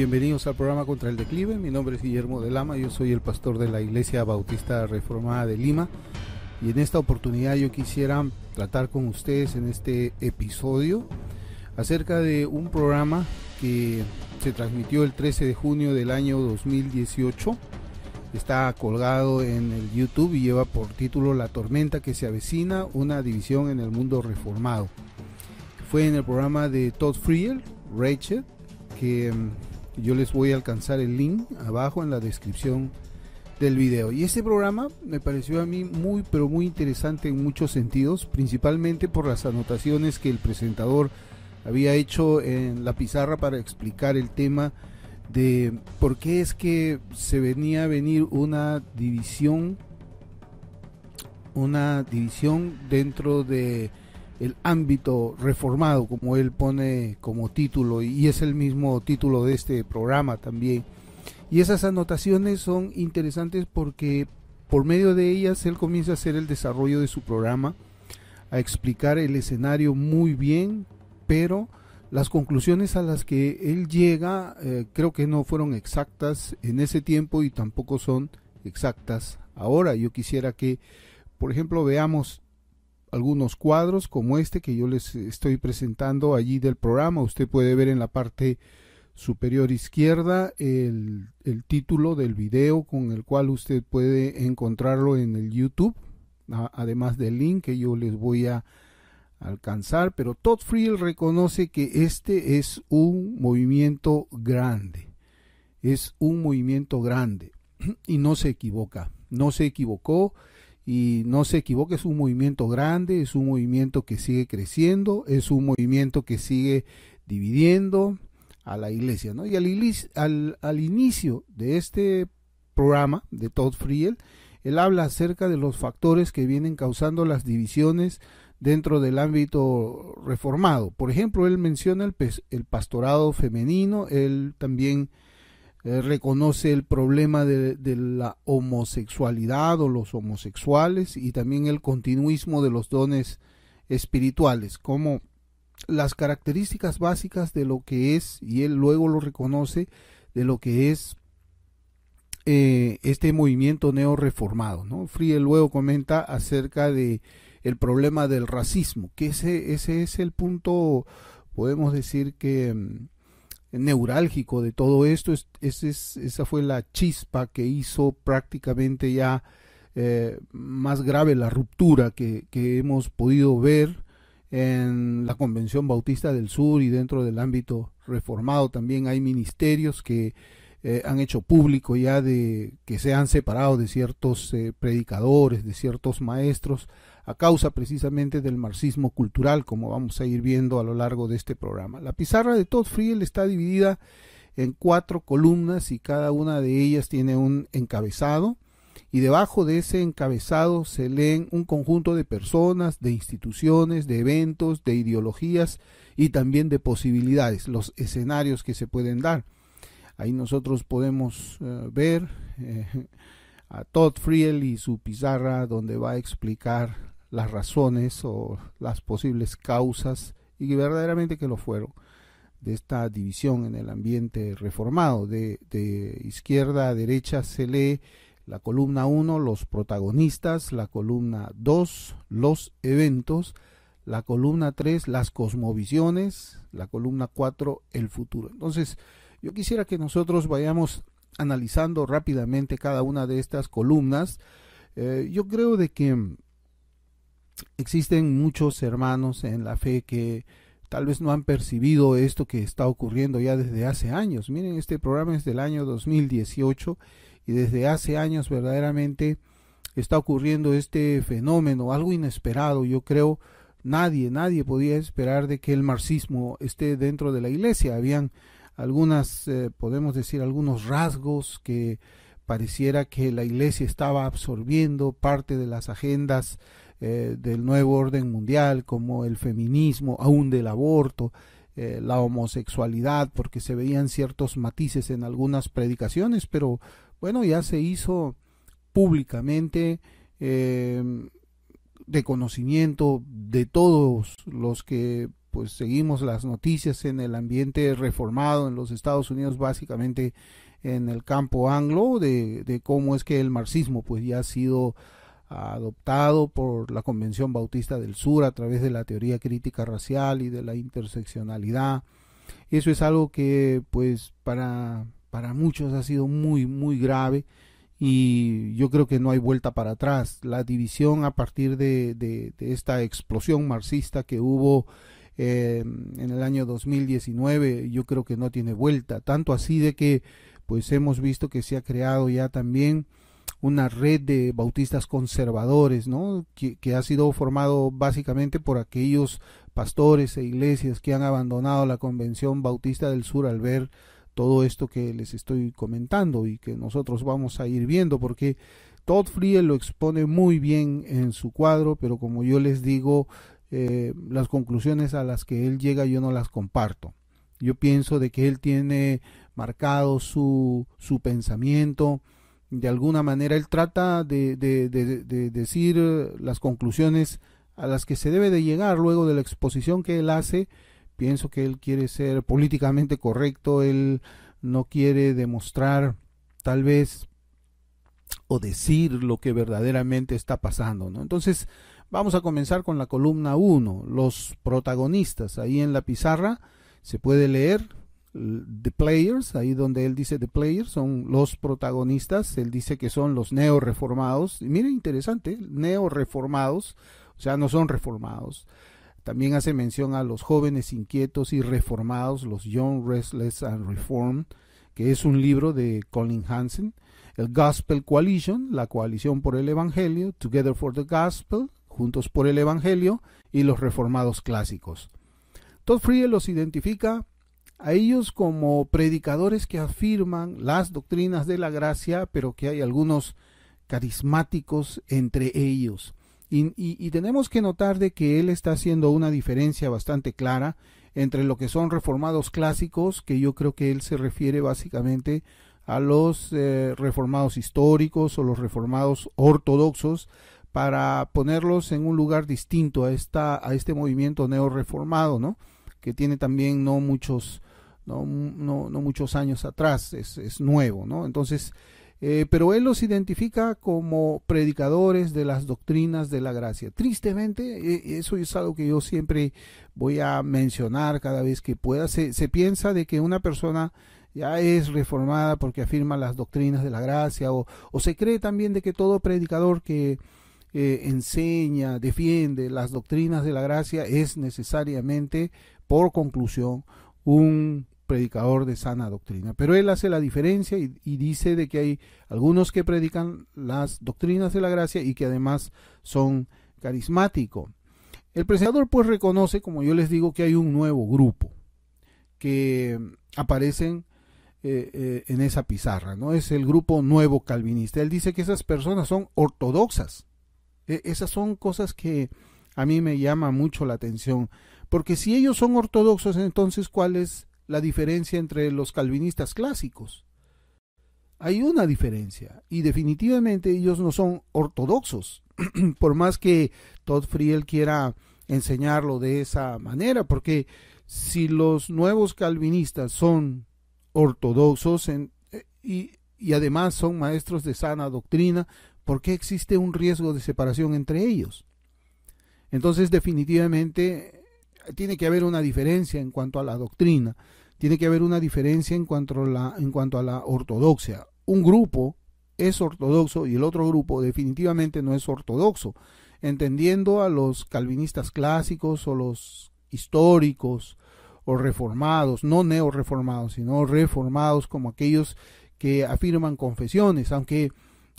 Bienvenidos al programa Contra el Declive. Mi nombre es Guillermo de Lama, yo soy el pastor de la Iglesia Bautista Reformada de Lima, y en esta oportunidad yo quisiera tratar con ustedes en este episodio acerca de un programa que se transmitió el 13 de junio del año 2018. Está colgado en el YouTube y lleva por título La tormenta que se avecina, una división en el mundo reformado. Fue en el programa de Todd Friel, Rachel, que yo les voy a alcanzar el link abajo en la descripción del video. Y este programa me pareció a mí muy interesante en muchos sentidos, principalmente por las anotaciones que el presentador había hecho en la pizarra para explicar el tema de por qué es que se venía a venir una división dentro de el ámbito reformado, como él pone como título, y es el mismo título de este programa también. Y esas anotaciones son interesantes porque por medio de ellas él comienza a hacer el desarrollo de su programa, a explicar el escenario muy bien, pero las conclusiones a las que él llega creo que no fueron exactas en ese tiempo y tampoco son exactas ahora. Yo quisiera que, por ejemplo, veamos algunos cuadros como este que yo les estoy presentando allí del programa. Usted puede ver en la parte superior izquierda el título del video con el cual usted puede encontrarlo en el YouTube, además del link que yo les voy a alcanzar. Pero Todd Friel reconoce que este es un movimiento grande, y no se equivoca, es un movimiento grande, es un movimiento que sigue creciendo, es un movimiento que sigue dividiendo a la iglesia, ¿no? Y al inicio de este programa de Todd Friel, él habla acerca de los factores que vienen causando las divisiones dentro del ámbito reformado. Por ejemplo, él menciona el pastorado femenino. Él también reconoce el problema de la homosexualidad o los homosexuales, y también el continuismo de los dones espirituales como las características básicas de lo que es, y él luego lo reconoce, de lo que es este movimiento neorreformado, ¿no? Friel luego comenta acerca de el problema del racismo, que ese es el punto, podemos decir que neurálgico de todo esto. Esa fue la chispa que hizo prácticamente ya más grave la ruptura que hemos podido ver en la Convención Bautista del Sur y dentro del ámbito reformado. También hay ministerios que han hecho público ya de que se han separado de ciertos predicadores, de ciertos maestros, a causa precisamente del marxismo cultural, como vamos a ir viendo a lo largo de este programa. La pizarra de Todd Friel está dividida en 4 columnas y cada una de ellas tiene un encabezado, y debajo de ese encabezado se leen un conjunto de personas, de instituciones, de eventos, de ideologías y también de posibilidades, los escenarios que se pueden dar. Ahí nosotros podemos ver a Todd Friel y su pizarra, donde va a explicar las razones o las posibles causas, y que verdaderamente que lo fueron, de esta división en el ambiente reformado. De izquierda a derecha se lee la columna 1, los protagonistas; la columna 2, los eventos; la columna 3, las cosmovisiones; la columna 4, el futuro. Entonces, yo quisiera que nosotros vayamos analizando rápidamente cada una de estas columnas. Yo creo de que existen muchos hermanos en la fe que tal vez no han percibido esto que está ocurriendo ya desde hace años. Miren, este programa es del año 2018 y desde hace años verdaderamente está ocurriendo este fenómeno, algo inesperado. Yo creo nadie podía esperar de que el marxismo esté dentro de la iglesia. Habían podemos decir, algunos rasgos que pareciera que la iglesia estaba absorbiendo parte de las agendas del nuevo orden mundial, como el feminismo, aún del aborto, la homosexualidad, porque se veían ciertos matices en algunas predicaciones, pero bueno, ya se hizo públicamente de conocimiento de todos los que pues seguimos las noticias en el ambiente reformado en los Estados Unidos, básicamente en el campo anglo, de cómo es que el marxismo pues ya ha sido adoptado por la Convención Bautista del Sur a través de la teoría crítica racial y de la interseccionalidad. Eso es algo que pues para muchos ha sido muy, muy grave, y yo creo que no hay vuelta para atrás. La división a partir de esta explosión marxista que hubo en el año 2019, yo creo que no tiene vuelta, tanto así de que pues hemos visto que se ha creado ya también una red de bautistas conservadores, ¿no? que ha sido formado básicamente por aquellos pastores e iglesias que han abandonado la Convención Bautista del Sur al ver todo esto que les estoy comentando y que nosotros vamos a ir viendo, porque Todd Friel lo expone muy bien en su cuadro, pero como yo les digo, las conclusiones a las que él llega yo no las comparto. Yo pienso de que él tiene marcado su pensamiento. De alguna manera él trata de decir las conclusiones a las que se debe de llegar luego de la exposición que él hace. Pienso que él quiere ser políticamente correcto, él no quiere demostrar tal vez o decir lo que verdaderamente está pasando, ¿no? Entonces vamos a comenzar con la columna 1, los protagonistas. Ahí en la pizarra se puede leer The Players, ahí donde él dice The Players, son los protagonistas. Él dice que son los neoreformados. Y miren, interesante, neoreformados, o sea, no son reformados. También hace mención a los jóvenes inquietos y reformados, los Young, Restless and Reformed, que es un libro de Colin Hansen. El Gospel Coalition, la coalición por el Evangelio, Together for the Gospel, juntos por el Evangelio, y los reformados clásicos. Todd Friel los identifica a ellos como predicadores que afirman las doctrinas de la gracia, pero que hay algunos carismáticos entre ellos. Y tenemos que notar de que él está haciendo una diferencia bastante clara entre lo que son reformados clásicos, que yo creo que él se refiere básicamente a los reformados históricos o los reformados ortodoxos, para ponerlos en un lugar distinto a este movimiento neoreformado, ¿no? Que tiene también no muchos años atrás, es nuevo, ¿no? Entonces, pero él los identifica como predicadores de las doctrinas de la gracia. Tristemente, eso es algo que yo siempre voy a mencionar cada vez que pueda. Se piensa de que una persona ya es reformada porque afirma las doctrinas de la gracia, o se cree también de que todo predicador que enseña, defiende las doctrinas de la gracia es necesariamente, por conclusión, un predicador de sana doctrina. Pero él hace la diferencia y dice de que hay algunos que predican las doctrinas de la gracia y que además son carismáticos. El presentador pues reconoce, como yo les digo, que hay un nuevo grupo que aparecen en esa pizarra, ¿no? Es el grupo nuevo calvinista. Él dice que esas personas son ortodoxas. Esas son cosas que a mí me llama mucho la atención, porque si ellos son ortodoxos, entonces ¿cuál es la diferencia entre los calvinistas clásicos? Hay una diferencia, y definitivamente ellos no son ortodoxos, por más que Todd Friel quiera enseñarlo de esa manera, porque si los nuevos calvinistas son ortodoxos y además son maestros de sana doctrina, ¿por qué existe un riesgo de separación entre ellos? Entonces definitivamente tiene que haber una diferencia en cuanto a la doctrina, tiene que haber una diferencia en cuanto a la ortodoxia. Un grupo es ortodoxo y el otro grupo definitivamente no es ortodoxo, entendiendo a los calvinistas clásicos o los históricos o reformados, no neoreformados, sino reformados, como aquellos que afirman confesiones, aunque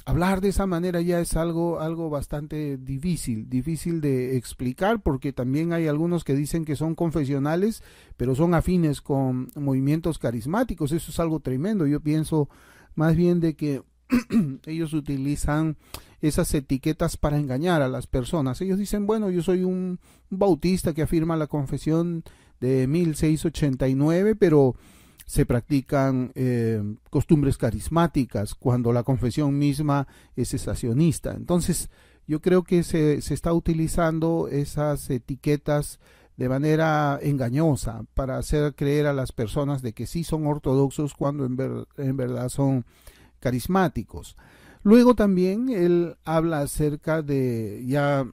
hablar de esa manera ya es algo bastante difícil de explicar, porque también hay algunos que dicen que son confesionales, pero son afines con movimientos carismáticos. Eso es algo tremendo. Yo pienso más bien de que ellos utilizan esas etiquetas para engañar a las personas. Ellos dicen, bueno, yo soy un bautista que afirma la confesión de 1689, pero se practican costumbres carismáticas cuando la confesión misma es cesacionista. Entonces yo creo que se está utilizando esas etiquetas de manera engañosa para hacer creer a las personas de que sí son ortodoxos cuando en verdad son carismáticos. Luego también él habla acerca de ya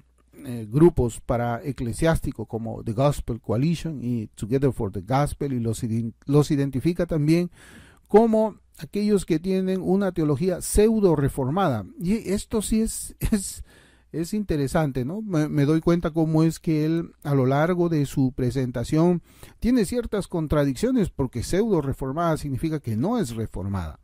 grupos para eclesiásticos como The Gospel Coalition y Together for the Gospel, y los identifica también como aquellos que tienen una teología pseudo reformada. Y esto sí es interesante, ¿no? Me doy cuenta cómo es que él a lo largo de su presentación tiene ciertas contradicciones, porque pseudo reformada significa que no es reformada.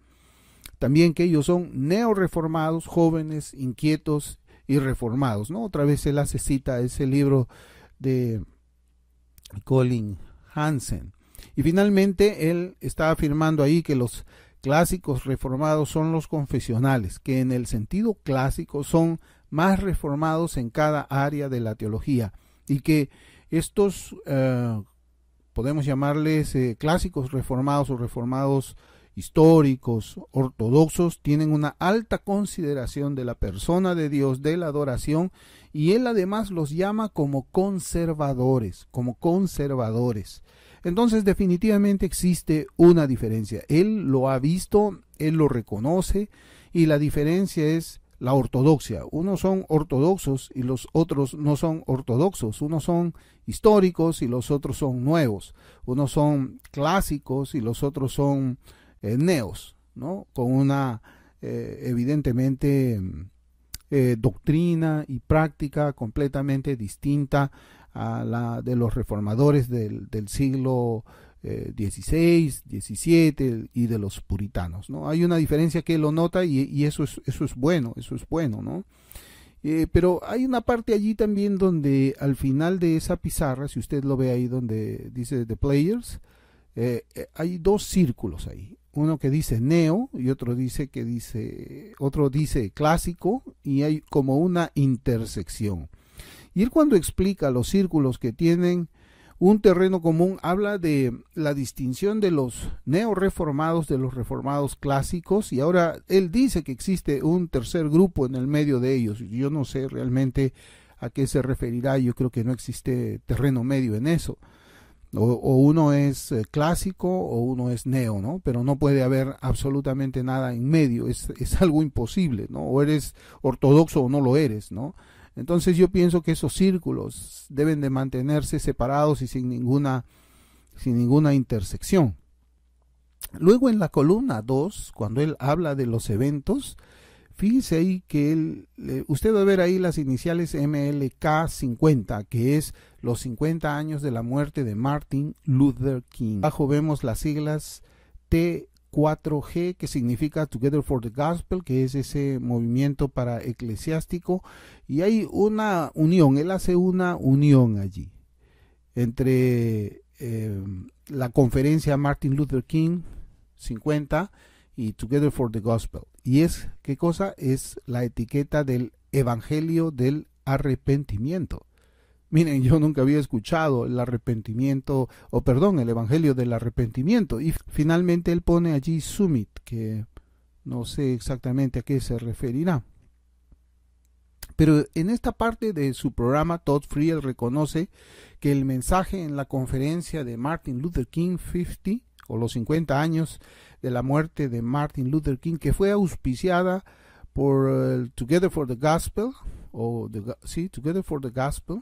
También que ellos son neoreformados, jóvenes, inquietos y reformados, ¿no? Otra vez él hace cita a ese libro de Colin Hansen. Y finalmente él está afirmando ahí que los clásicos reformados son los confesionales, que en el sentido clásico son más reformados en cada área de la teología, y que estos podemos llamarles clásicos reformados o reformados históricos, ortodoxos, tienen una alta consideración de la persona de Dios, de la adoración, y él además los llama como conservadores, Entonces definitivamente existe una diferencia. Él lo ha visto, él lo reconoce, y la diferencia es la ortodoxia. Unos son ortodoxos y los otros no son ortodoxos. Unos son históricos y los otros son nuevos. Unos son clásicos y los otros son neos, ¿no? Con una evidentemente doctrina y práctica completamente distinta a la de los reformadores del siglo XVI, XVII y de los puritanos, ¿no? Hay una diferencia que él lo nota, y eso es bueno, ¿no? Pero hay una parte allí también donde al final de esa pizarra, si usted lo ve ahí donde dice The Players, hay dos círculos ahí. Uno que dice neo y otro dice clásico, y hay como una intersección. Y él, cuando explica los círculos que tienen un terreno común, habla de la distinción de los neoreformados de los reformados clásicos, y ahora él dice que existe un tercer grupo en el medio de ellos. Yo no sé realmente a qué se referirá. Yo creo que no existe terreno medio en eso. O uno es clásico o uno es neo, ¿no? Pero no puede haber absolutamente nada en medio. Es algo imposible, ¿no? O eres ortodoxo o no lo eres, ¿no? Entonces yo pienso que esos círculos deben de mantenerse separados y sin ninguna intersección. Luego, en la columna 2, cuando él habla de los eventos, fíjese ahí que usted va a ver ahí las iniciales MLK 50, que es los 50 años de la muerte de Martin Luther King. Abajo vemos las siglas T4G, que significa Together for the Gospel, que es ese movimiento para eclesiástico, y hay una unión. Él hace una unión allí entre la conferencia Martin Luther King 50 y Together for the Gospel. Y ¿qué cosa? Es la etiqueta del Evangelio del Arrepentimiento. Miren, yo nunca había escuchado el Evangelio del Arrepentimiento. Y finalmente él pone allí Summit, que no sé exactamente a qué se referirá. Pero en esta parte de su programa, Todd Friel reconoce que el mensaje en la conferencia de Martin Luther King 50, o los 50 años de la muerte de Martin Luther King, que fue auspiciada por Together for the Gospel, Together for the Gospel,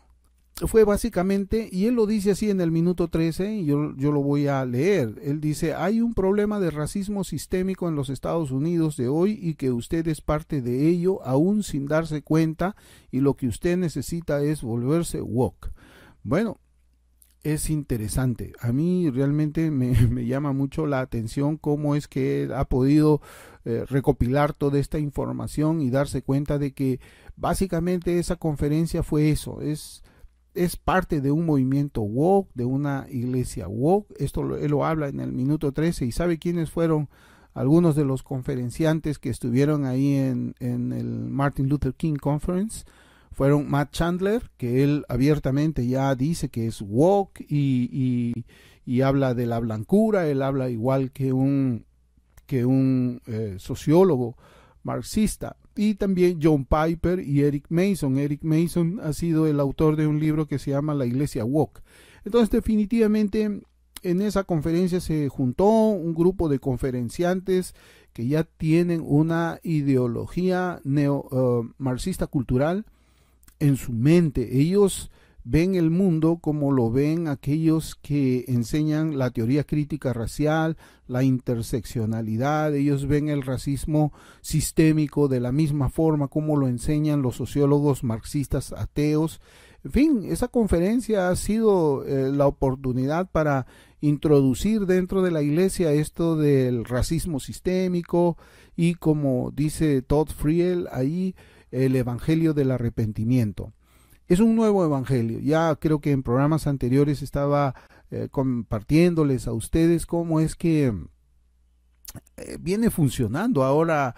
fue básicamente, y él lo dice así en el minuto 13, y yo lo voy a leer. Él dice: hay un problema de racismo sistémico en los Estados Unidos de hoy, y que usted es parte de ello aún sin darse cuenta, y lo que usted necesita es volverse woke. Bueno, es interesante. A mí realmente me llama mucho la atención cómo es que él ha podido recopilar toda esta información y darse cuenta de que básicamente esa conferencia fue eso. Es parte de un movimiento woke, de una iglesia woke. Esto él lo habla en el minuto 13. ¿Y sabe quiénes fueron algunos de los conferenciantes que estuvieron ahí en el Martin Luther King Conference? Fueron Matt Chandler, que él abiertamente ya dice que es woke y habla de la blancura. Él habla igual que un sociólogo marxista. y también John Piper y Eric Mason. Eric Mason ha sido el autor de un libro que se llama La Iglesia Woke. Entonces, definitivamente, en esa conferencia se juntó un grupo de conferenciantes que ya tienen una ideología marxista cultural en su mente. Ellos ven el mundo como lo ven aquellos que enseñan la teoría crítica racial, la interseccionalidad. Ellos ven el racismo sistémico de la misma forma como lo enseñan los sociólogos marxistas ateos. En fin, esa conferencia ha sido la oportunidad para introducir dentro de la iglesia esto del racismo sistémico y, como dice Todd Friel ahí, el evangelio del arrepentimiento. Es un nuevo evangelio. Ya creo que en programas anteriores estaba compartiéndoles a ustedes cómo es que viene funcionando ahora.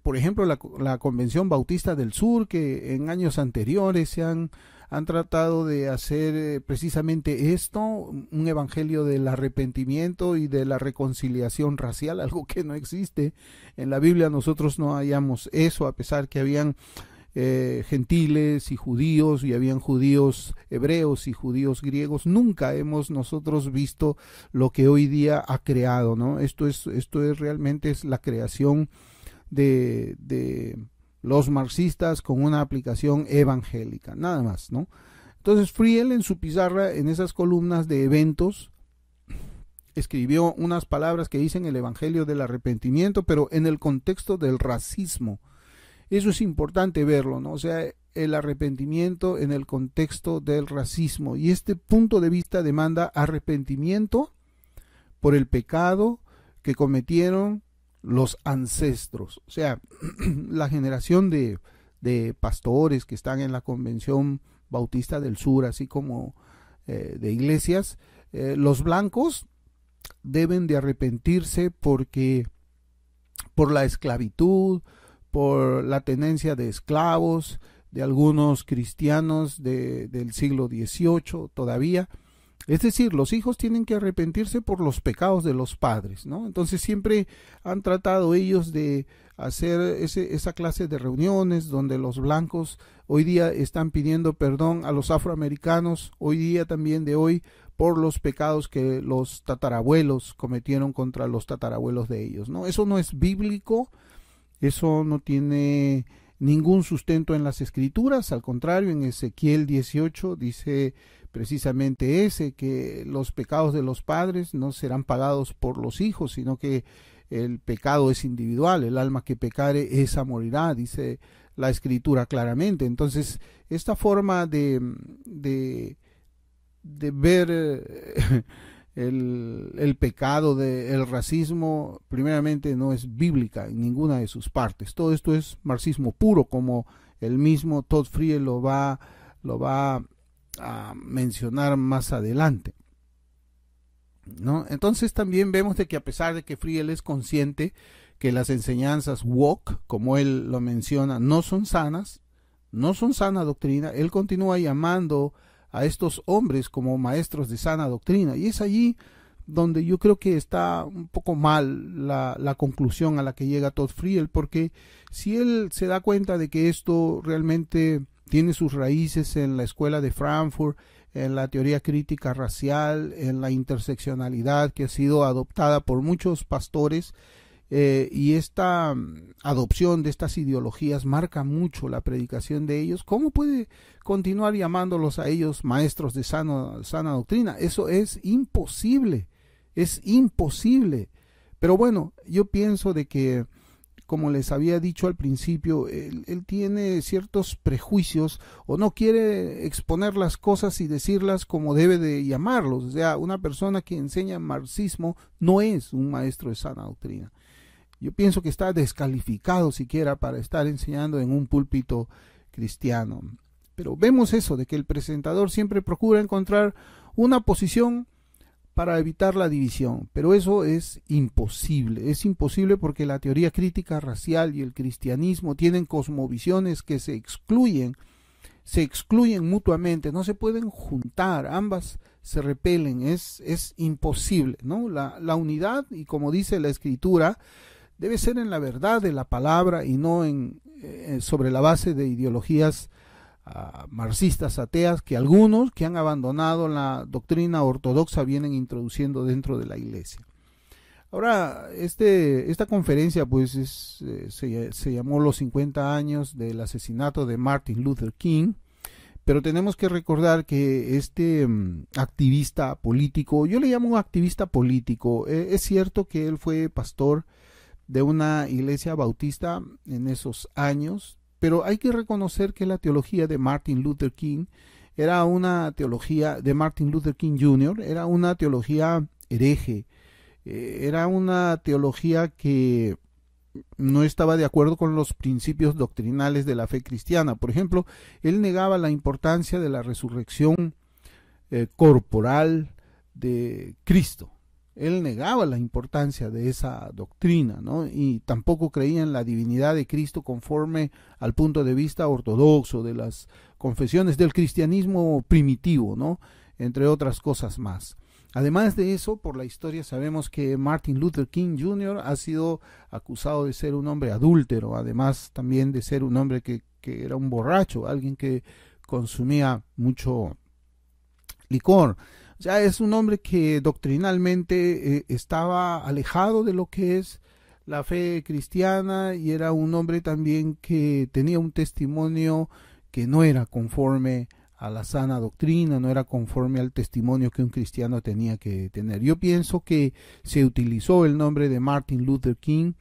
Por ejemplo, la Convención Bautista del Sur, que en años anteriores se han tratado de hacer precisamente esto, un evangelio del arrepentimiento y de la reconciliación racial, algo que no existe en la Biblia. Nosotros no hallamos eso, a pesar que habían gentiles y judíos, y habían judíos hebreos y judíos griegos. Nunca hemos nosotros visto lo que hoy día ha creado, ¿no? Esto es realmente es la creación de los marxistas con una aplicación evangélica, nada más, ¿no? Entonces Friel, en su pizarra, en esas columnas de eventos, escribió unas palabras que dicen el evangelio del arrepentimiento, pero en el contexto del racismo. Eso es importante verlo, ¿no? O sea, el arrepentimiento en el contexto del racismo. Y este punto de vista demanda arrepentimiento por el pecado que cometieron los ancestros. O sea, la generación de pastores que están en la Convención Bautista del Sur, así como de iglesias, los blancos deben de arrepentirse porque por la esclavitud, por la tenencia de esclavos de algunos cristianos del siglo XVIII todavía. Es decir, los hijos tienen que arrepentirse por los pecados de los padres, ¿no? Entonces siempre han tratado ellos de hacer esa clase de reuniones donde los blancos hoy día están pidiendo perdón a los afroamericanos, hoy día también de hoy, por los pecados que los tatarabuelos cometieron contra los tatarabuelos de ellos, ¿no? Eso no es bíblico. Eso no tiene ningún sustento en las escrituras. Al contrario, en Ezequiel 18 dice precisamente que los pecados de los padres no serán pagados por los hijos, sino que el pecado es individual. El alma que pecare, esa morirá, dice la escritura claramente. Entonces, esta forma de ver el pecado del racismo, primeramente, no es bíblica en ninguna de sus partes. Todo esto es marxismo puro, como el mismo Todd Friel lo va a mencionar más adelante, ¿no? Entonces también vemos de que, a pesar de que Friel es consciente que las enseñanzas woke, como él lo menciona, no son sanas, no son sana doctrina, él continúa llamando a estos hombres como maestros de sana doctrina. Y es allí donde yo creo que está un poco mal la conclusión a la que llega Todd Friel, porque si él se da cuenta de que esto realmente tiene sus raíces en la escuela de Frankfurt, en la teoría crítica racial, en la interseccionalidad que ha sido adoptada por muchos pastores, y esta adopción de estas ideologías marca mucho la predicación de ellos, ¿cómo puede continuar llamándolos a ellos maestros de sana doctrina? Eso es imposible, es imposible. Pero bueno, yo pienso de que, como les había dicho al principio, él tiene ciertos prejuicios, o no quiere exponer las cosas y decirlas como debe de llamarlos. O sea, una persona que enseña marxismo no es un maestro de sana doctrina. Yo pienso que está descalificado siquiera para estar enseñando en un púlpito cristiano. Pero vemos eso, de que el presentador siempre procura encontrar una posición para evitar la división. Pero eso es imposible porque la teoría crítica racial y el cristianismo tienen cosmovisiones que se excluyen mutuamente, no se pueden juntar, ambas se repelen, es imposible, ¿no? La unidad, y como dice la escritura, debe ser en la verdad de la palabra y no sobre la base de ideologías marxistas ateas que algunos que han abandonado la doctrina ortodoxa vienen introduciendo dentro de la iglesia. Ahora, esta conferencia pues se llamó los 50 años del asesinato de Martin Luther King, pero tenemos que recordar que este activista político, yo le llamo un activista político, es cierto que él fue pastor de una iglesia bautista en esos años, pero hay que reconocer que la teología de Martin Luther King era una teología de Martin Luther King Jr., era una teología hereje, era una teología que no estaba de acuerdo con los principios doctrinales de la fe cristiana. Por ejemplo, él negaba la importancia de la resurrección corporal de Cristo. Él negaba la importancia de esa doctrina, ¿no? Y tampoco creía en la divinidad de Cristo conforme al punto de vista ortodoxo de las confesiones del cristianismo primitivo, ¿no? Entre otras cosas más. Además de eso, por la historia sabemos que Martin Luther King Jr. ha sido acusado de ser un hombre adúltero, además también de ser un hombre que era un borracho, alguien que consumía mucho licor. O sea, es un hombre que doctrinalmente estaba alejado de lo que es la fe cristiana y era un hombre también que tenía un testimonio que no era conforme a la sana doctrina, no era conforme al testimonio que un cristiano tenía que tener. Yo pienso que se utilizó el nombre de Martin Luther King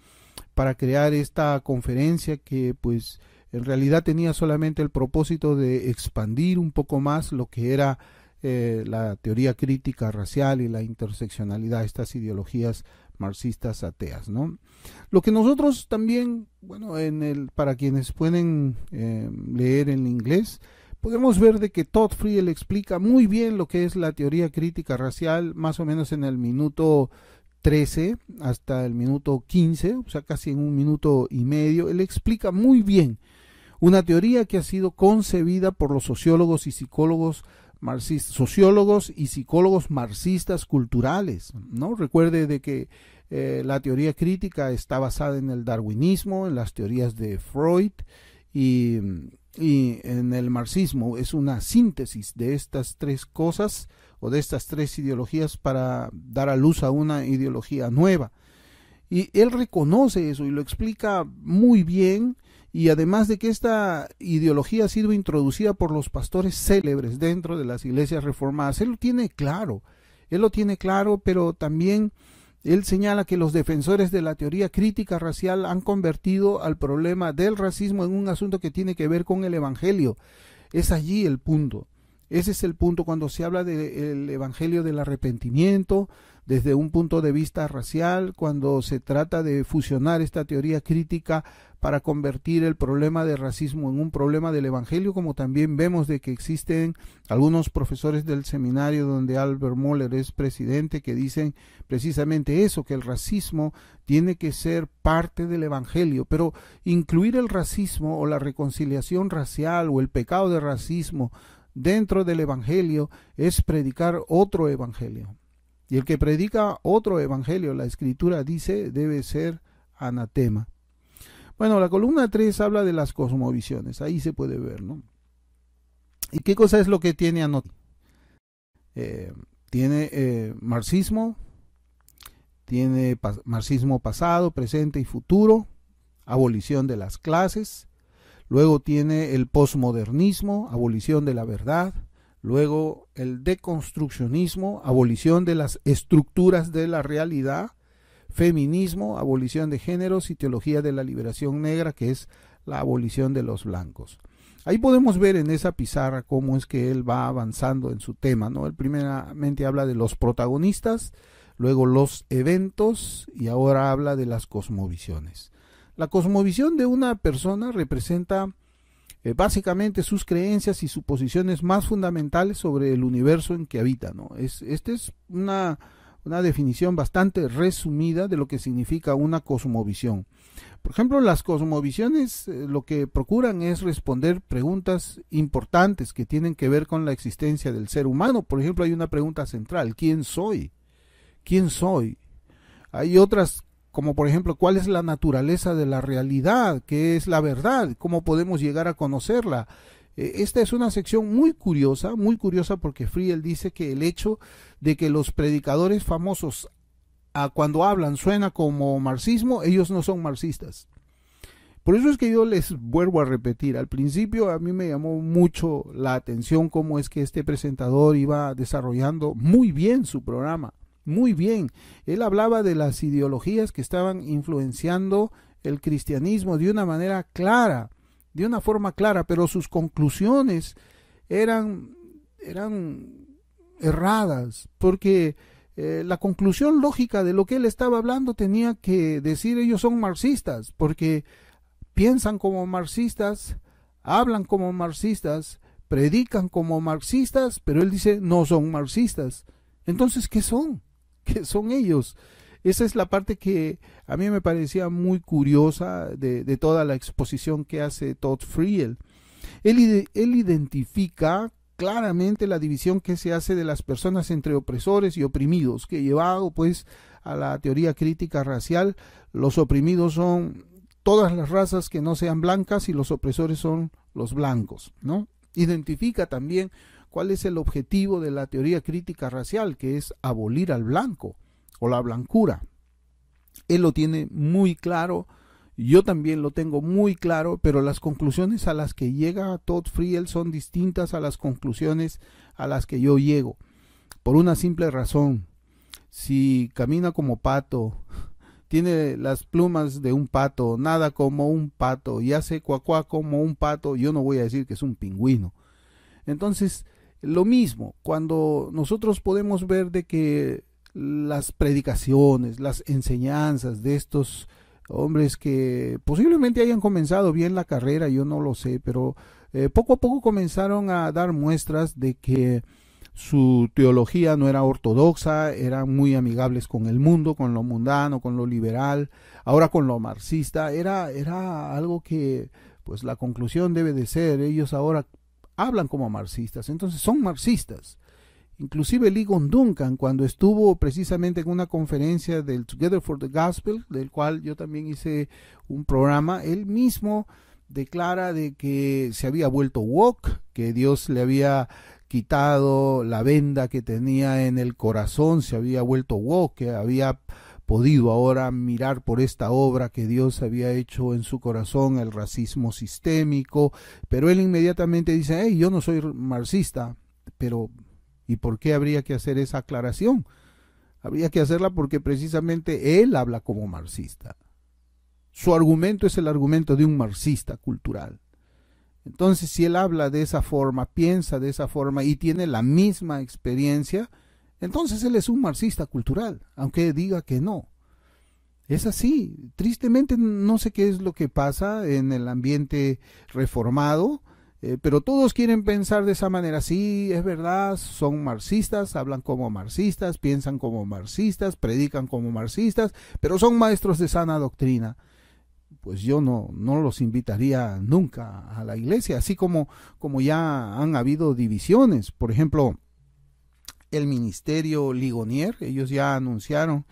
para crear esta conferencia que pues en realidad tenía solamente el propósito de expandir un poco más lo que era la teoría crítica racial y la interseccionalidad, estas ideologías marxistas ateas, ¿no? Lo que nosotros también, bueno, para quienes pueden leer en inglés, podemos ver de que Todd Friel explica muy bien lo que es la teoría crítica racial, más o menos en el minuto 13 hasta el minuto 15, o sea, casi en un minuto y medio. Él explica muy bien una teoría que ha sido concebida por los sociólogos y psicólogos marxistas culturales, ¿no? Recuerde de que la teoría crítica está basada en el darwinismo, en las teorías de Freud y en el marxismo. Es una síntesis de estas tres cosas o de estas tres ideologías para dar a luz a una ideología nueva. Y él reconoce eso y lo explica muy bien. Y además de que esta ideología ha sido introducida por los pastores célebres dentro de las iglesias reformadas, él lo tiene claro, pero también él señala que los defensores de la teoría crítica racial han convertido al problema del racismo en un asunto que tiene que ver con el evangelio. Es allí el punto. Ese es el punto cuando se habla del evangelio del arrepentimiento desde un punto de vista racial, cuando se trata de fusionar esta teoría crítica para convertir el problema de racismo en un problema del evangelio, como también vemos de que existen algunos profesores del seminario donde Albert Mohler es presidente que dicen precisamente eso, que el racismo tiene que ser parte del evangelio, pero incluir el racismo o la reconciliación racial o el pecado de racismo dentro del evangelio es predicar otro evangelio. Y el que predica otro evangelio, la escritura dice, debe ser anatema. Bueno, la columna 3 habla de las cosmovisiones, ahí se puede ver, ¿no? ¿Y qué cosa es lo que tiene Anot? Tiene marxismo, tiene marxismo pasado, presente y futuro, abolición de las clases, luego tiene el posmodernismo, abolición de la verdad, luego el deconstruccionismo, abolición de las estructuras de la realidad, feminismo, abolición de géneros y teología de la liberación negra, que es la abolición de los blancos. Ahí podemos ver en esa pizarra cómo es que él va avanzando en su tema, ¿no? Él primeramente habla de los protagonistas, luego los eventos y ahora habla de las cosmovisiones. La cosmovisión de una persona representa básicamente sus creencias y suposiciones más fundamentales sobre el universo en que habita, ¿no? Esta es una definición bastante resumida de lo que significa una cosmovisión. Por ejemplo, las cosmovisiones lo que procuran es responder preguntas importantes que tienen que ver con la existencia del ser humano. Por ejemplo, hay una pregunta central: ¿quién soy? ¿Quién soy? Hay otras como por ejemplo, ¿cuál es la naturaleza de la realidad? ¿Qué es la verdad? ¿Cómo podemos llegar a conocerla? Esta es una sección muy curiosa porque Friel dice que el hecho de que los predicadores famosos cuando hablan suena como marxismo, ellos no son marxistas. Por eso es que yo les vuelvo a repetir, al principio a mí me llamó mucho la atención cómo es que este presentador iba desarrollando muy bien su programa, muy bien. Él hablaba de las ideologías que estaban influenciando el cristianismo de una manera clara, de una forma clara, pero sus conclusiones eran erradas, porque la conclusión lógica de lo que él estaba hablando tenía que decir ellos son marxistas, porque piensan como marxistas, hablan como marxistas, predican como marxistas, pero él dice no son marxistas. Entonces, ¿qué son? ¿Qué son ellos? Esa es la parte que a mí me parecía muy curiosa de toda la exposición que hace Todd Friel. Él identifica claramente la división que se hace de las personas entre opresores y oprimidos, que llevado pues a la teoría crítica racial, los oprimidos son todas las razas que no sean blancas y los opresores son los blancos, ¿no? Identifica también cuál es el objetivo de la teoría crítica racial, que es abolir al blanco o la blancura. Él lo tiene muy claro, yo también lo tengo muy claro, pero las conclusiones a las que llega Todd Friel son distintas a las conclusiones a las que yo llego, por una simple razón. Si camina como pato, tiene las plumas de un pato, nada como un pato y hace cuacuá como un pato, yo no voy a decir que es un pingüino. Entonces, lo mismo, cuando nosotros podemos ver de que las predicaciones, las enseñanzas de estos hombres que posiblemente hayan comenzado bien la carrera, yo no lo sé, pero poco a poco comenzaron a dar muestras de que su teología no era ortodoxa, eran muy amigables con el mundo, con lo mundano, con lo liberal, ahora con lo marxista, era algo que pues la conclusión debe de ser, ellos ahora hablan como marxistas, entonces son marxistas. Inclusive Ligon Duncan, cuando estuvo precisamente en una conferencia del Together for the Gospel, del cual yo también hice un programa, él mismo declara de que se había vuelto woke, que Dios le había quitado la venda que tenía en el corazón, se había vuelto woke, que había podido ahora mirar por esta obra que Dios había hecho en su corazón, el racismo sistémico, pero él inmediatamente dice, hey, yo no soy marxista, pero ¿y por qué habría que hacer esa aclaración? Habría que hacerla porque precisamente él habla como marxista. Su argumento es el argumento de un marxista cultural. Entonces, si él habla de esa forma, piensa de esa forma y tiene la misma experiencia, entonces él es un marxista cultural, aunque diga que no. Es así. Tristemente no sé qué es lo que pasa en el ambiente reformado, pero todos quieren pensar de esa manera. Sí, es verdad, son marxistas, hablan como marxistas, piensan como marxistas, predican como marxistas, pero son maestros de sana doctrina. Pues yo no los invitaría nunca a la iglesia, así como ya han habido divisiones. Por ejemplo, el ministerio Ligonier, ellos ya anunciaron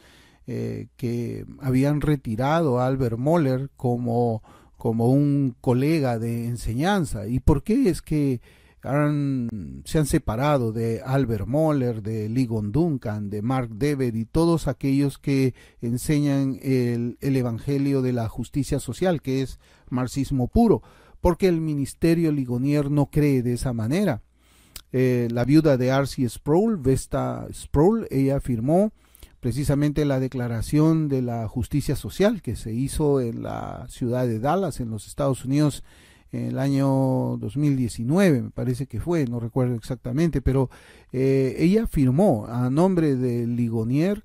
que habían retirado a Albert Mohler como un colega de enseñanza. ¿Y por qué es que se han separado de Albert Mohler, de Ligon Duncan, de Mark Dever y todos aquellos que enseñan el evangelio de la justicia social, que es marxismo puro? Porque el ministerio Ligonier no cree de esa manera. La viuda de R.C. Sproul, Vesta Sproul, ella firmó precisamente la declaración de la justicia social que se hizo en la ciudad de Dallas, en los Estados Unidos, en el año 2019, me parece que fue, no recuerdo exactamente, pero ella firmó a nombre de Ligonier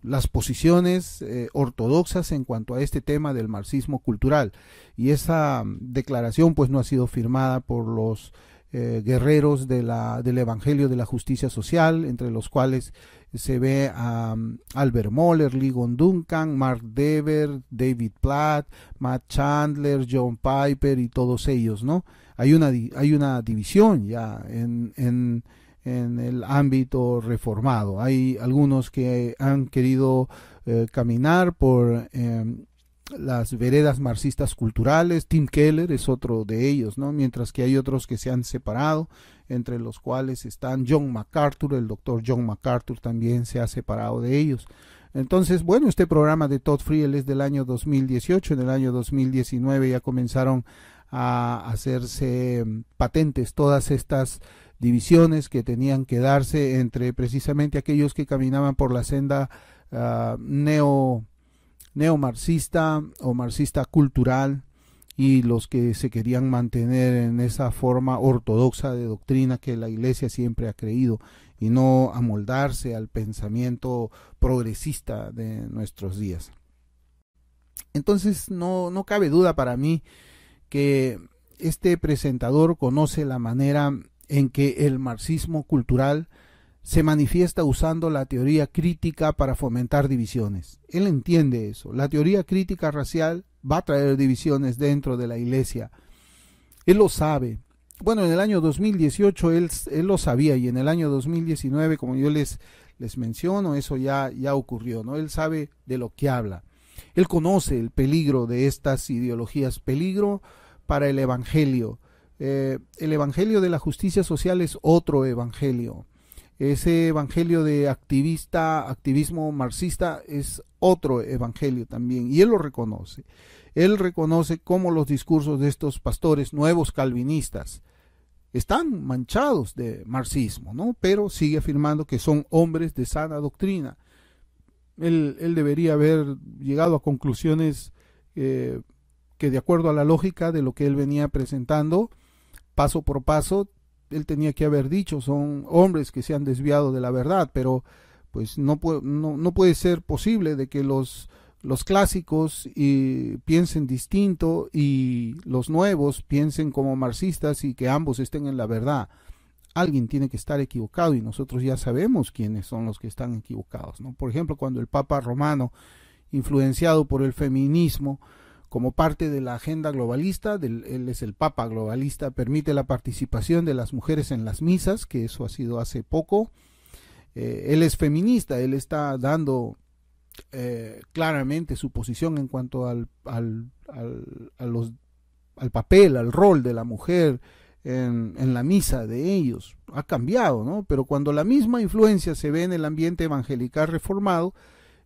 las posiciones ortodoxas en cuanto a este tema del marxismo cultural, y esa declaración pues no ha sido firmada por los guerreros del evangelio de la justicia social, entre los cuales se ve a Albert Mohler, Ligon Duncan, Mark Dever, David Platt, Matt Chandler, John Piper y todos ellos, ¿no? Hay una división ya en en el ámbito reformado. Hay algunos que han querido caminar por las veredas marxistas culturales. Tim Keller es otro de ellos, ¿no? Mientras que hay otros que se han separado, entre los cuales están John MacArthur. El doctor John MacArthur también se ha separado de ellos. Entonces, bueno, este programa de Todd Friel es del año 2018. En el año 2019 ya comenzaron a hacerse patentes todas estas divisiones que tenían que darse entre precisamente aquellos que caminaban por la senda neomarxista o marxista cultural, y los que se querían mantener en esa forma ortodoxa de doctrina que la Iglesia siempre ha creído, y no amoldarse al pensamiento progresista de nuestros días. Entonces no cabe duda para mí que este presentador conoce la manera en que el marxismo cultural se manifiesta usando la teoría crítica para fomentar divisiones. Él entiende eso. La teoría crítica racial va a traer divisiones dentro de la Iglesia. Él lo sabe. Bueno, en el año 2018 él lo sabía, y en el año 2019, como yo les menciono, eso ya ocurrió, ¿no? Él sabe de lo que habla. Él conoce el peligro de estas ideologías, peligro para el evangelio. El evangelio de la justicia social es otro evangelio. Ese evangelio de activismo marxista es otro evangelio también, y él lo reconoce. Él reconoce cómo los discursos de estos pastores nuevos calvinistas están manchados de marxismo, ¿no? Pero sigue afirmando que son hombres de sana doctrina. Él debería haber llegado a conclusiones que, de acuerdo a la lógica de lo que él venía presentando, paso por paso, él tenía que haber dicho: son hombres que se han desviado de la verdad. Pero pues no puede ser posible de que los clásicos piensen distinto y los nuevos piensen como marxistas, y que ambos estén en la verdad. Alguien tiene que estar equivocado, y nosotros ya sabemos quiénes son los que están equivocados, ¿no? Por ejemplo, cuando el Papa Romano, influenciado por el feminismo como parte de la agenda globalista, él es el Papa globalista, permite la participación de las mujeres en las misas, que eso ha sido hace poco. Él es feminista, él está dando claramente su posición en cuanto al papel, al rol de la mujer en la misa de ellos. Ha cambiado, ¿no? Pero cuando la misma influencia se ve en el ambiente evangelical reformado,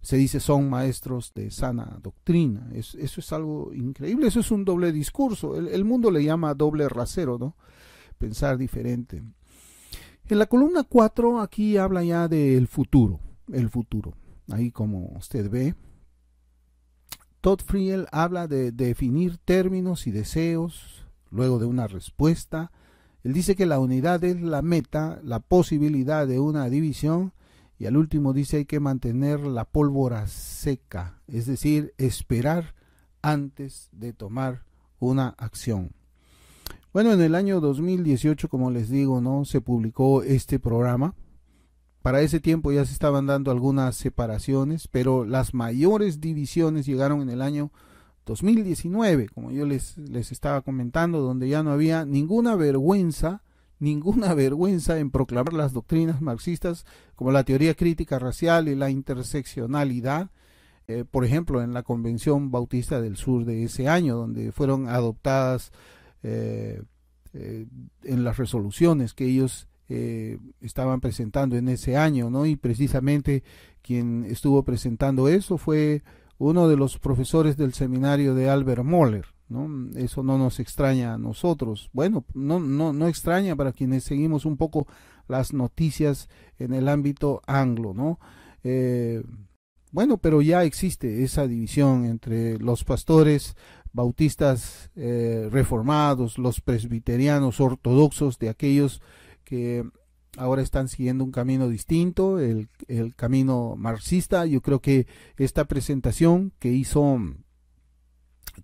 se dice: son maestros de sana doctrina. Eso es algo increíble, eso es un doble discurso. El mundo le llama doble rasero, ¿no? Pensar diferente. En la columna 4 aquí habla ya del futuro, el futuro. Ahí, como usted ve, Todd Friel habla de definir términos y deseos luego de una respuesta. Él dice que la unidad es la meta, la posibilidad de una división, y al último dice: hay que mantener la pólvora seca, es decir, esperar antes de tomar una acción. Bueno, en el año 2018, como les digo, ¿no?, se publicó este programa. Para ese tiempo ya se estaban dando algunas separaciones, pero las mayores divisiones llegaron en el año 2019, como yo les estaba comentando, donde ya no había ninguna vergüenza en proclamar las doctrinas marxistas, como la teoría crítica racial y la interseccionalidad. Por ejemplo, en la Convención Bautista del Sur de ese año, donde fueron adoptadas en las resoluciones que ellos estaban presentando en ese año, ¿no? Y precisamente quien estuvo presentando eso fue uno de los profesores del seminario de Albert Mohler, ¿no? Eso no nos extraña a nosotros. Bueno, no extraña para quienes seguimos un poco las noticias en el ámbito anglo, ¿no? Bueno, pero ya existe esa división entre los pastores bautistas reformados, los presbiterianos ortodoxos, de aquellos que ahora están siguiendo un camino distinto, el camino marxista. Yo creo que esta presentación que hizo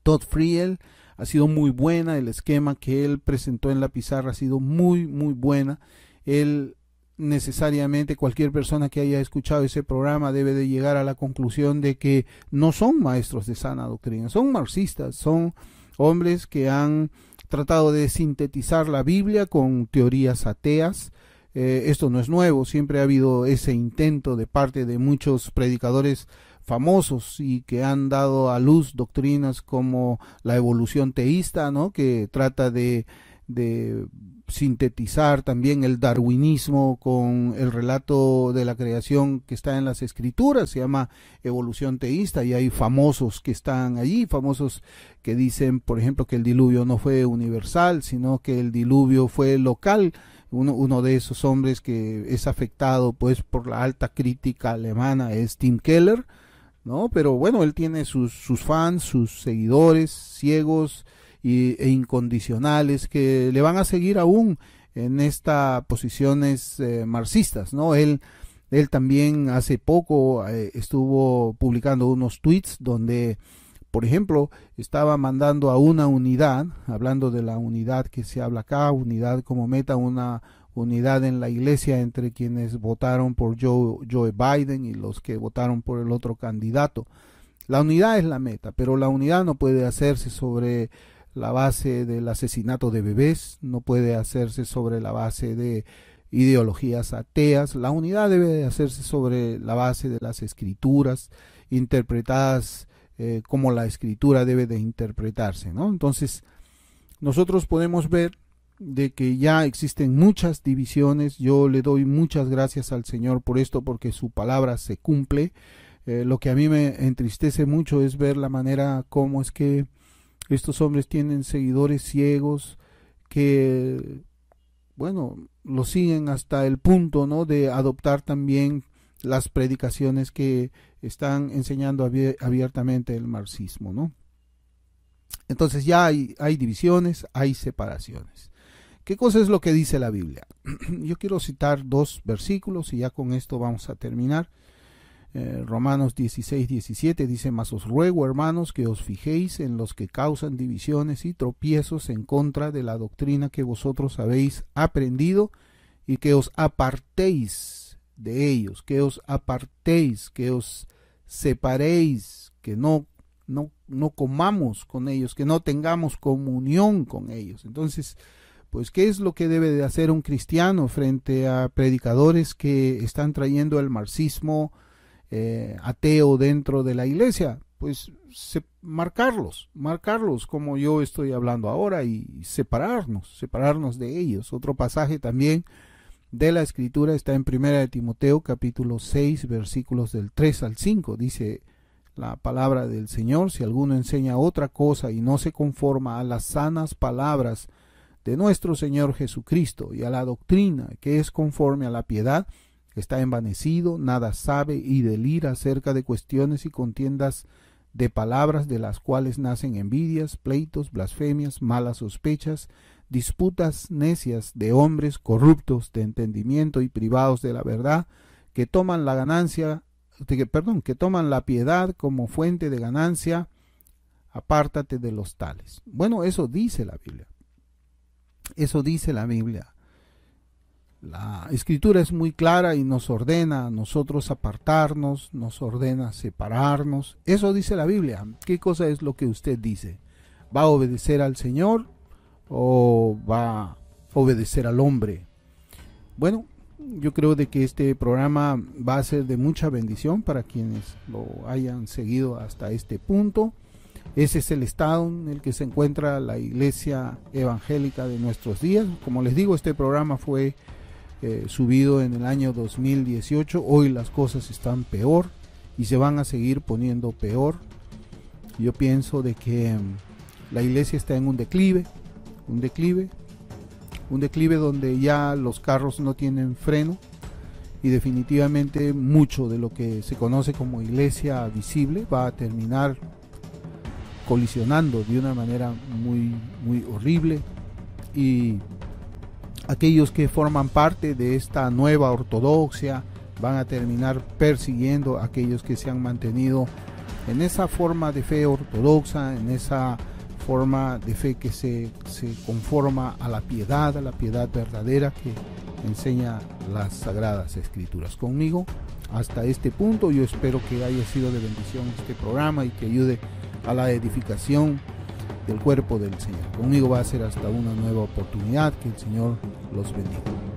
Todd Friel ha sido muy buena. El esquema que él presentó en la pizarra ha sido muy buena. Él necesariamente, cualquier persona que haya escuchado ese programa debe de llegar a la conclusión de que no son maestros de sana doctrina, son marxistas, son hombres que han tratado de sintetizar la Biblia con teorías ateas, Esto no es nuevo, siempre ha habido ese intento de parte de muchos predicadores famosos y que han dado a luz doctrinas como la evolución teísta, ¿no? Que trata de sintetizar también el darwinismo con el relato de la creación que está en las escrituras, se llama evolución teísta, y hay famosos que están allí, famosos que dicen, por ejemplo, que el diluvio no fue universal, sino que el diluvio fue local. Uno de esos hombres que es afectado pues por la alta crítica alemana es Tim Keller, ¿no? Pero bueno, él tiene sus fans, sus seguidores ciegos e incondicionales que le van a seguir aún en estas posiciones marxistas, ¿no? Él también hace poco estuvo publicando unos tweets donde, por ejemplo, estaba mandando a una unidad, hablando de la unidad que se habla acá, unidad como meta, una unidad en la iglesia entre quienes votaron por Joe Biden y los que votaron por el otro candidato. La unidad es la meta, pero la unidad no puede hacerse sobre la base del asesinato de bebés, no puede hacerse sobre la base de ideologías ateas. La unidad debe de hacerse sobre la base de las escrituras interpretadas como la escritura debe de interpretarse, ¿no? Entonces nosotros podemos ver de que ya existen muchas divisiones. Yo le doy muchas gracias al Señor por esto, porque su palabra se cumple. Lo que a mí me entristece mucho es ver la manera como es que estos hombres tienen seguidores ciegos que, bueno, lo siguen hasta el punto, ¿no?, de adoptar también las predicaciones que están enseñando abiertamente el marxismo, ¿no? Entonces ya hay divisiones, hay separaciones. ¿Qué cosa es lo que dice la Biblia? Yo quiero citar 2 versículos y ya con esto vamos a terminar. Romanos 16:17 dice: mas os ruego, hermanos, que os fijéis en los que causan divisiones y tropiezos en contra de la doctrina que vosotros habéis aprendido, y que os apartéis de ellos, que os apartéis, que os separéis, que no comamos con ellos, que no tengamos comunión con ellos. Entonces, pues, ¿qué es lo que debe de hacer un cristiano frente a predicadores que están trayendo el marxismo ateo dentro de la iglesia? Pues marcarlos como yo estoy hablando ahora, y separarnos de ellos. Otro pasaje también de la escritura está en 1 Timoteo capítulo 6 versículos del 3 al 5. Dice la palabra del Señor: si alguno enseña otra cosa y no se conforma a las sanas palabras de nuestro Señor Jesucristo y a la doctrina que es conforme a la piedad, está envanecido, nada sabe y delira acerca de cuestiones y contiendas de palabras, de las cuales nacen envidias, pleitos, blasfemias, malas sospechas, disputas necias de hombres corruptos de entendimiento y privados de la verdad, que toman que toman la piedad como fuente de ganancia. Apártate de los tales. Bueno, eso dice la Biblia. Eso dice la Biblia. La escritura es muy clara y nos ordena a nosotros apartarnos, nos ordena separarnos. Eso dice la Biblia. ¿Qué cosa es lo que usted dice? ¿Va a obedecer al Señor o va a obedecer al hombre? Bueno, yo creo de que este programa va a ser de mucha bendición para quienes lo hayan seguido hasta este punto. Ese es el estado en el que se encuentra la iglesia evangélica de nuestros días. Como les digo, este programa fue subido en el año 2018. Hoy las cosas están peor y se van a seguir poniendo peor. Yo pienso de que la iglesia está en un declive donde ya los carros no tienen freno, y definitivamente mucho de lo que se conoce como iglesia visible va a terminar colisionando de una manera muy, muy horrible, y aquellos que forman parte de esta nueva ortodoxia van a terminar persiguiendo a aquellos que se han mantenido en esa forma de fe ortodoxa, en esa forma de fe que se conforma a la piedad verdadera que enseña las Sagradas Escrituras. Conmigo hasta este punto. Yo espero que haya sido de bendición este programa y que ayude a la edificación del cuerpo del Señor. Conmigo va a ser hasta una nueva oportunidad. Que el Señor los bendiga.